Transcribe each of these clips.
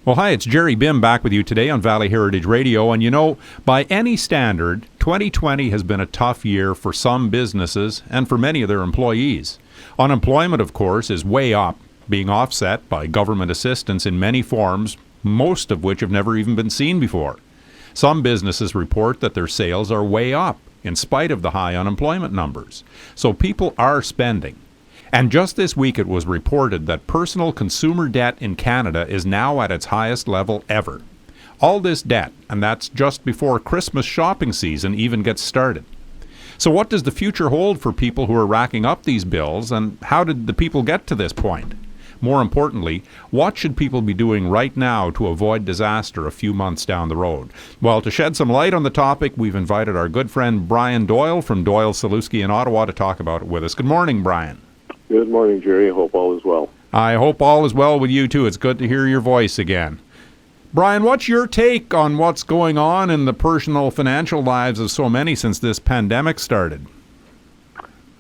Well, hi, it's Gerry Bimm back with you today on Valley Heritage Radio. And you know, by any standard, 2020 has been a tough year for some businesses and for many of their employees. Unemployment, of course, is way up, being offset by government assistance in many forms, most of which have never even been seen before. Some businesses report that their sales are way up, in spite of the high unemployment numbers. So people are spending. And just this week it was reported that personal consumer debt in Canada is now at its highest level ever. All this debt, and that's just before Christmas shopping season even gets started. So what does the future hold for people who are racking up these bills, and how did the people get to this point? More importantly, what should people be doing right now to avoid disaster a few months down the road? Well, to shed some light on the topic, we've invited our good friend Brian Doyle from Doyle, Salewski in Ottawa to talk about it with us. Good morning, Brian. Good morning, Jerry. I hope all is well. I hope all is well with you, too. It's good to hear your voice again. Brian, what's your take on what's going on in the personal financial lives of so many since this pandemic started?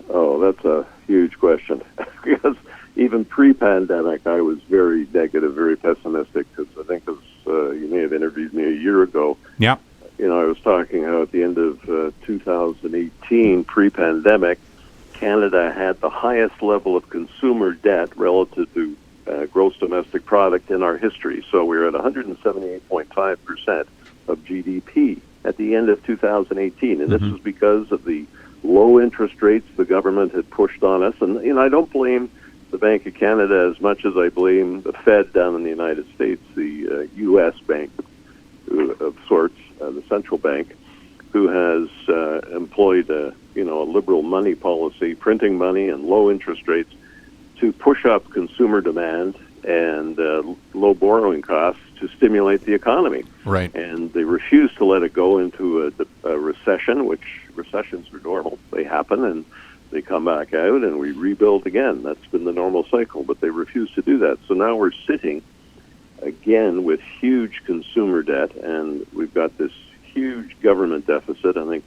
Oh, that's a huge question. Because even pre-pandemic, I was very negative, very pessimistic, because I think you may have interviewed me a year ago. Yeah. You know, I was talking how at the end of 2018, pre-pandemic, Canada had the highest level of consumer debt relative to gross domestic product in our history. So we were at 178.5% of GDP at the end of 2018. And this was because of the low interest rates the government had pushed on us. And, you know, I don't blame the Bank of Canada as much as I blame the Fed down in the United States, the U.S. bank of sorts, the central bank, who has employed a liberal money policy, printing money and low interest rates to push up consumer demand and low borrowing costs to stimulate the economy. Right. And they refuse to let it go into a recession, which recessions are normal. They happen and they come back out and we rebuild again. That's been the normal cycle, but they refuse to do that. So now we're sitting again with huge consumer debt, and we've got this huge government deficit. I think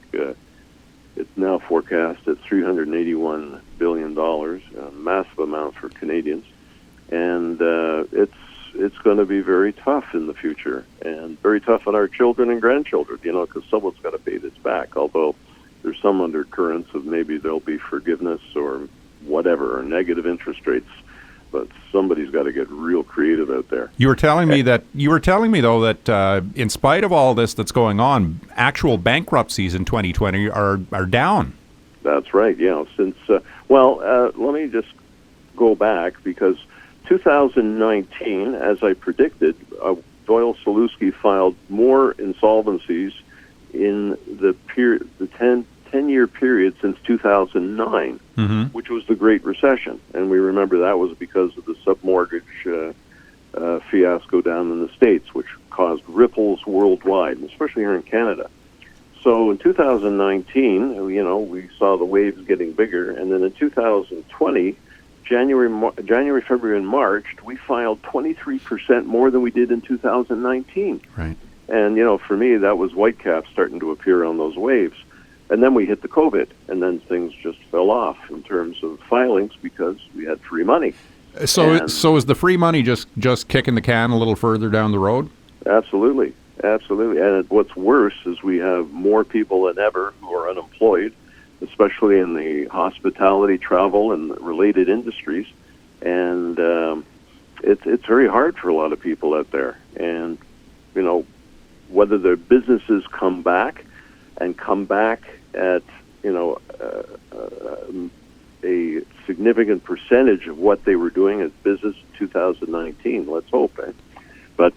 it's now forecast at $381 billion, a massive amount for Canadians. And it's going to be very tough in the future, and very tough on our children and grandchildren, because someone's got to pay this back, although there's some undercurrents of maybe there'll be forgiveness or whatever, or negative interest rates. But somebody's got to get real creative out there. You were telling me though that in spite of all this that's going on, actual bankruptcies in 2020 are down. That's right. Yeah. Since let me just go back, because 2019, as I predicted, Doyle Salewski filed more insolvencies in the 10-year period since 2009, which was the Great Recession. And we remember that was because of the submortgage fiasco down in the States, which caused ripples worldwide, especially here in Canada. So in 2019, we saw the waves getting bigger. And then in 2020, January, February, and March, we filed 23% more than we did in 2019. Right. And, for me, that was whitecaps starting to appear on those waves. And then we hit the COVID, and then things just fell off in terms of filings because we had free money. So is the free money just kicking the can a little further down the road? Absolutely. And what's worse is we have more people than ever who are unemployed, especially in the hospitality, travel, and related industries. And it's very hard for a lot of people out there. And, whether their businesses come back at, a significant percentage of what they were doing as business in 2019. Let's hope. But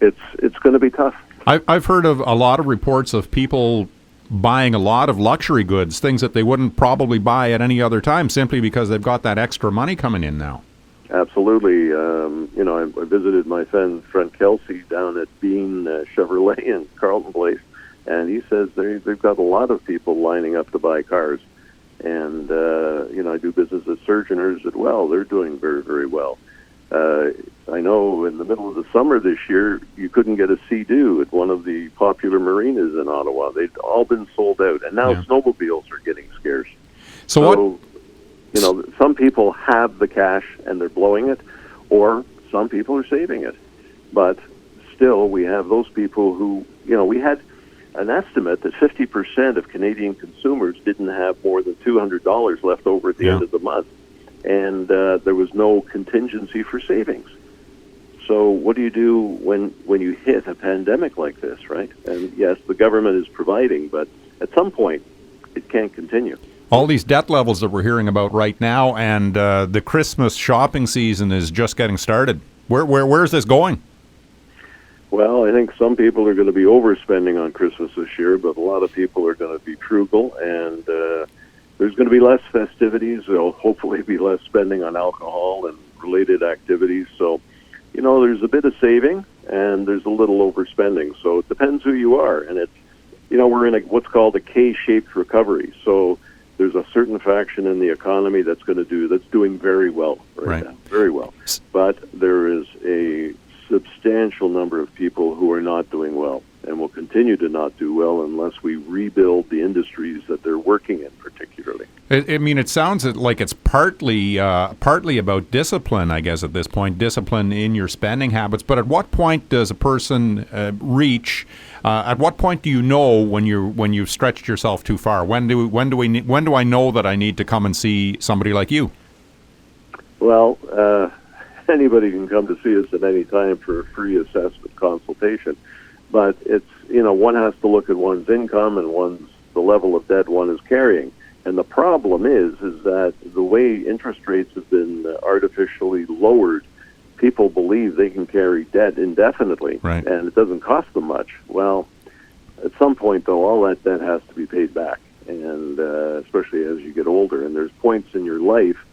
it's going to be tough. I've heard of a lot of reports of people buying a lot of luxury goods, things that they wouldn't probably buy at any other time, simply because they've got that extra money coming in now. Absolutely. I visited my friend Kelsey down at Bean Chevrolet in Carleton Place, and he says they've got a lot of people lining up to buy cars. And, I do business at Surgeoners as well. They're doing very, very well. I know in the middle of the summer this year, you couldn't get a Sea-Doo at one of the popular marinas in Ottawa. They'd all been sold out. And now snowmobiles are getting scarce. So some people have the cash and they're blowing it, or some people are saving it. But still, we have those people who, we had an estimate that 50% of Canadian consumers didn't have more than $200 left over at the end of the month, and there was no contingency for savings. So what do you do when you hit a pandemic like this, right? And yes, the government is providing, but at some point, it can't continue. All these debt levels that we're hearing about right now, and the Christmas shopping season is just getting started. Where's this going? Well, I think some people are going to be overspending on Christmas this year, but a lot of people are going to be frugal, and there's going to be less festivities. There'll hopefully be less spending on alcohol and related activities. So, there's a bit of saving, and there's a little overspending. So it depends who you are, and it's, we're in what's called a K-shaped recovery. So there's a certain faction in the economy that's doing very well right now, very well. But there is a substantial number of people who are not doing well and will continue to not do well unless we rebuild the industries that they're working in, particularly. It sounds like it's partly about discipline, I guess, at this point, discipline in your spending habits. But at what point does a person reach? At what point do you know when you've stretched yourself too far? When do I know that I need to come and see somebody like you? Well, anybody can come to see us at any time for a free assessment consultation, but it's one has to look at one's income and the level of debt one is carrying. And the problem is that the way interest rates have been artificially lowered, people believe they can carry debt indefinitely, right, and it doesn't cost them much. Well, at some point, though, all that debt has to be paid back, and especially as you get older. And there's points in your life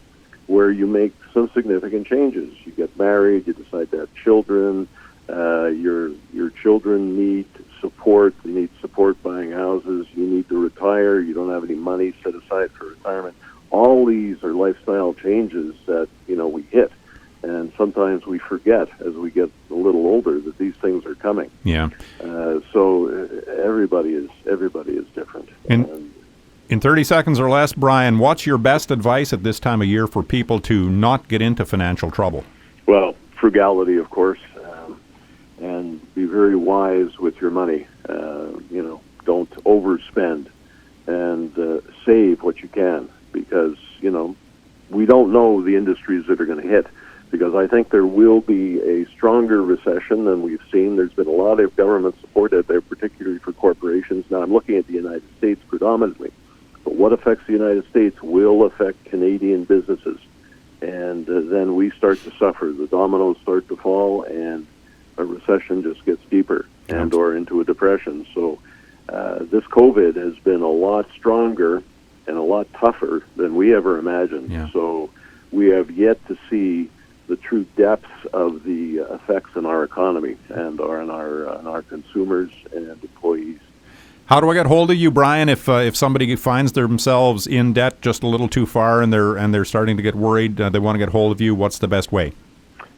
where you make some significant changes. You get married, you decide to have children, your children need support, they need support buying houses, you need to retire, you don't have any money set aside for retirement. All these are lifestyle changes that, we hit. And sometimes we forget as we get a little older that these things are coming. Yeah. So everybody is different. In 30 seconds or less, Brian, what's your best advice at this time of year for people to not get into financial trouble? Well, frugality, of course, and be very wise with your money. Don't overspend, and save what you can, because, we don't know the industries that are going to hit, because I think there will be a stronger recession than we've seen. There's been a lot of government support out there, particularly for corporations. Now, I'm looking at the United States predominantly. But what affects the United States will affect Canadian businesses. And then we start to suffer. The dominoes start to fall, and a recession just gets deeper and or into a depression. So this COVID has been a lot stronger and a lot tougher than we ever imagined. Yeah. So we have yet to see the true depths of the effects in our economy and on our consumers and employees. How do I get hold of you, Brian, if somebody finds themselves in debt just a little too far and they're starting to get worried, they want to get hold of you? What's the best way?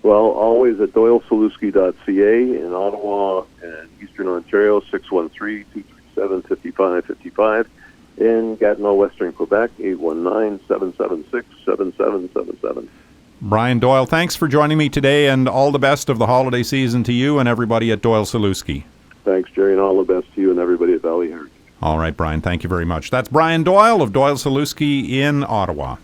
Well, always at doylesalewski.ca in Ottawa and Eastern Ontario, 613-237-5555. In Gatineau, Western Quebec, 819-776-7777. Brian Doyle, thanks for joining me today, and all the best of the holiday season to you and everybody at Doyle Salewski. Thanks, Gerry, and all the best to you and everybody at Valley Heritage. All right, Brian, thank you very much. That's Brian Doyle of Doyle Salewski in Ottawa.